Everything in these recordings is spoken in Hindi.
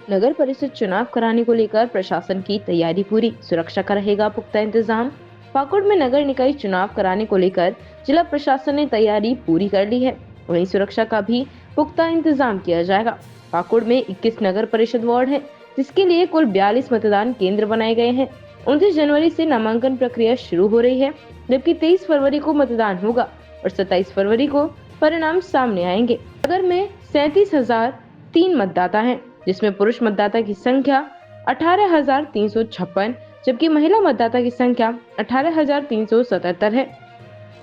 नगर परिषद चुनाव कराने को लेकर प्रशासन की तैयारी पूरी, सुरक्षा का रहेगा पुख्ता इंतजाम। पाकुड़ में नगर निकाय चुनाव कराने को लेकर जिला प्रशासन ने तैयारी पूरी कर ली है। वहीं सुरक्षा का भी पुख्ता इंतजाम किया जाएगा। पाकुड़ में 21 नगर परिषद वार्ड है, जिसके लिए कुल 42 मतदान केंद्र बनाए गए हैं। 29 जनवरी से नामांकन प्रक्रिया शुरू हो रही है, जबकि 23 फरवरी को मतदान होगा और 27 फरवरी को परिणाम सामने आएंगे। नगर में 37,003 मतदाता हैं, जिसमें पुरुष मतदाता की संख्या 18,356, जबकि महिला मतदाता की संख्या 18,377 है।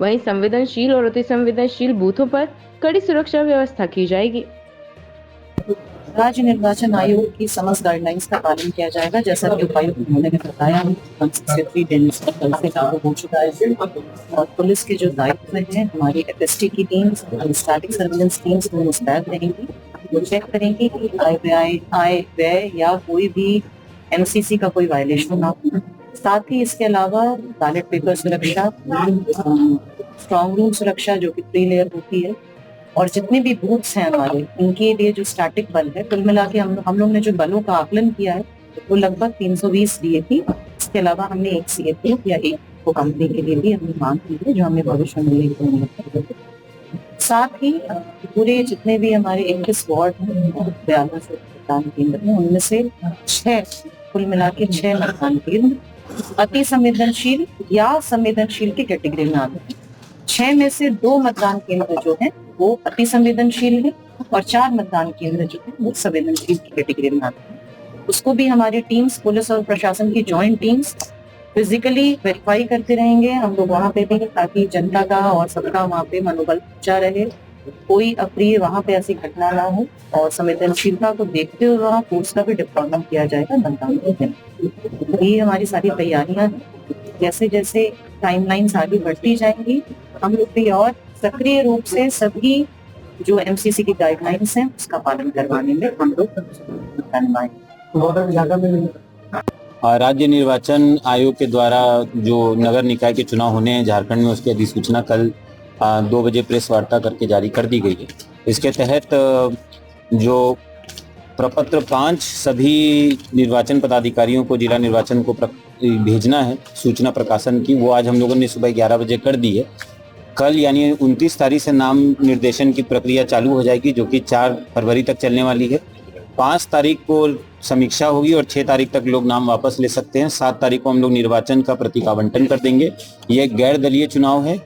वहीं संवेदनशील और अति संवेदनशील बूथों पर कड़ी सुरक्षा व्यवस्था की जाएगी। राज्य निर्वाचन आयोग की समस्त गाइडलाइंस का पालन किया जाएगा। जैसा कि उपायुक्त महोदय ने बताया, 163 दिन कल से लागू हो चुका है और पुलिस के जो दायित्व हैं, हमारी एफएसटी की टीम्स और स्टैटिक सर्विलेंस टीम्स वो मुस्तैद रहेंगी। वो चेक करेंगे कि आय व्यय या कोई भी एमसीसी का कोई वायलेशन ना हो। साथ ही इसके अलावा बैलेट पेपर सुरक्षा, स्ट्रॉन्ग रूम सुरक्षा जो कि प्री लेयर होती है, और जितने भी बूथ्स हैं हमारे, इनके लिए जो स्टैटिक बल है, कुल मिला के हम लोग ने जो बलों का आकलन किया है वो लगभग 320 दिए थी। इसके अलावा हमने एक सीएपीएफ या एक को कंपनी के लिए भी हमने मांग की है, जो हमें भविष्य में लेकर। साथ ही पूरे जितने भी हमारे 21 वार्ड हैं, 42 मतदान केंद्र हैं, उनमें से 6 कुल मिला के 6 मतदान केंद्र अति संवेदनशील या संवेदनशील की कैटेगरी में आते हैं। 6 में से 2 मतदान केंद्र जो हैं वो अति संवेदनशील है और 4 मतदान केंद्र जो है वो संवेदनशील की कैटेगरी में आते हैं। उसको भी हमारी टीम्स, पुलिस और प्रशासन की जॉइंट टीम्स फिजिकली वेरीफाई करते रहेंगे हम लोग वहाँ पे भी, ताकि जनता का और सबका वहाँ पे मनोबल ऊंचा रहे, कोई अप्रिय वहाँ पे ऐसी घटना ना हो। और संवेदनशीलता को देखते हुए वहाँ फोर्स का भी डिप्लॉयमेंट किया जाएगा मतदान के दिन। ये हमारी सारी तैयारियां हैं। जैसे जैसे टाइमलाइंस आगे बढ़ती जाएंगी, हम लोग भी और सक्रिय रूप से सभी जो एमसीसी की गाइडलाइंस हैं उसका पालन करवाने में हम लोग राज्य निर्वाचन आयोग के द्वारा जो नगर निकाय के चुनाव होने हैं झारखंड में, उसकी अधिसूचना कल 2 बजे प्रेस वार्ता करके जारी कर दी गई है। इसके तहत जो प्रपत्र 5 सभी निर्वाचन पदाधिकारियों को जिला निर्वाचन को भेजना है सूचना प्रकाशन की, वो आज हम लोगों ने सुबह 11 बजे कर दी है। कल यानी 29 तारीख से नाम निर्देशन की प्रक्रिया चालू हो जाएगी, जो कि 4 फरवरी तक चलने वाली है। 5 तारीख को समीक्षा होगी और 6 तारीख तक लोग नाम वापस ले सकते हैं। 7 तारीख को हम लोग निर्वाचन का प्रतीक आवंटन कर देंगे। ये गैर दलीय चुनाव है।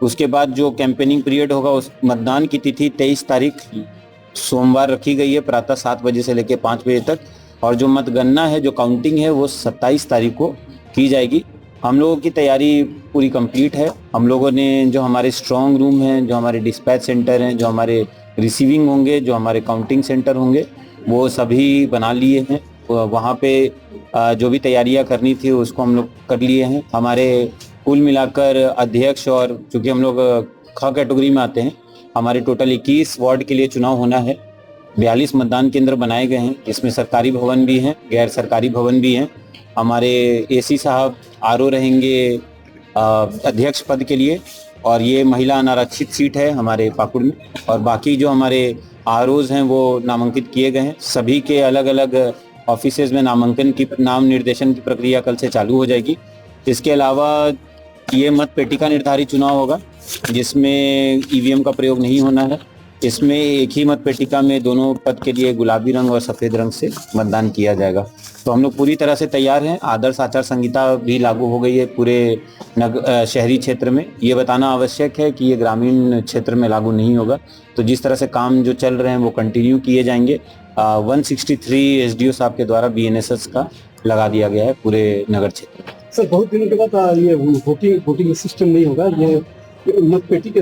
उसके बाद जो कैंपेनिंग पीरियड होगा, उस मतदान की तिथि 23 तारीख सोमवार रखी गई है, प्रातः 7 बजे से लेकर 5 बजे तक। और जो मतगणना है, जो काउंटिंग है, वो 27 तारीख को की जाएगी। हम लोगों की तैयारी पूरी कंप्लीट है। हम लोगों ने जो हमारे स्ट्रॉन्ग रूम हैं, जो हमारे डिस्पैच सेंटर हैं, जो हमारे रिसीविंग होंगे, जो हमारे काउंटिंग सेंटर होंगे, वो सभी बना लिए हैं। वहाँ पे जो भी तैयारियां करनी थी उसको हम लोग कर लिए हैं। हमारे कुल मिलाकर अध्यक्ष, और चूँकि हम लोग ख कैटेगरी में आते हैं, हमारे टोटल 21 वार्ड के लिए चुनाव होना है। 42 मतदान केंद्र बनाए गए हैं, जिसमें सरकारी भवन भी हैं, गैर सरकारी भवन भी हैं। हमारे एसी साहब आरओ रहेंगे अध्यक्ष पद के लिए, और ये महिला अनारक्षित सीट है हमारे पाकुड़ में। और बाकी जो हमारे आरओज हैं वो नामांकित किए गए हैं। सभी के अलग अलग ऑफिसेज में नाम निर्देशन की प्रक्रिया कल से चालू हो जाएगी। इसके अलावा ये मत पेटिका निर्धारित चुनाव होगा, जिसमें ईवीएम का प्रयोग नहीं होना है। इसमें एक ही मत पेटिका में दोनों पद के लिए गुलाबी रंग और सफ़ेद रंग से मतदान किया जाएगा। तो हम लोग पूरी तरह से तैयार हैं। आदर्श आचार संहिता भी लागू हो गई है पूरे शहरी क्षेत्र में। ये बताना आवश्यक है कि ये ग्रामीण क्षेत्र में लागू नहीं होगा। तो जिस तरह से काम जो चल रहे हैं वो कंटिन्यू किए जाएंगे। 163 एसडीओ साहब के द्वारा बीएनएसएस का लगा दिया गया है पूरे नगर क्षेत्र में। सर, बहुत दिनों के बाद ये वोटिंग सिस्टम नहीं होगा, ये मत पेटी के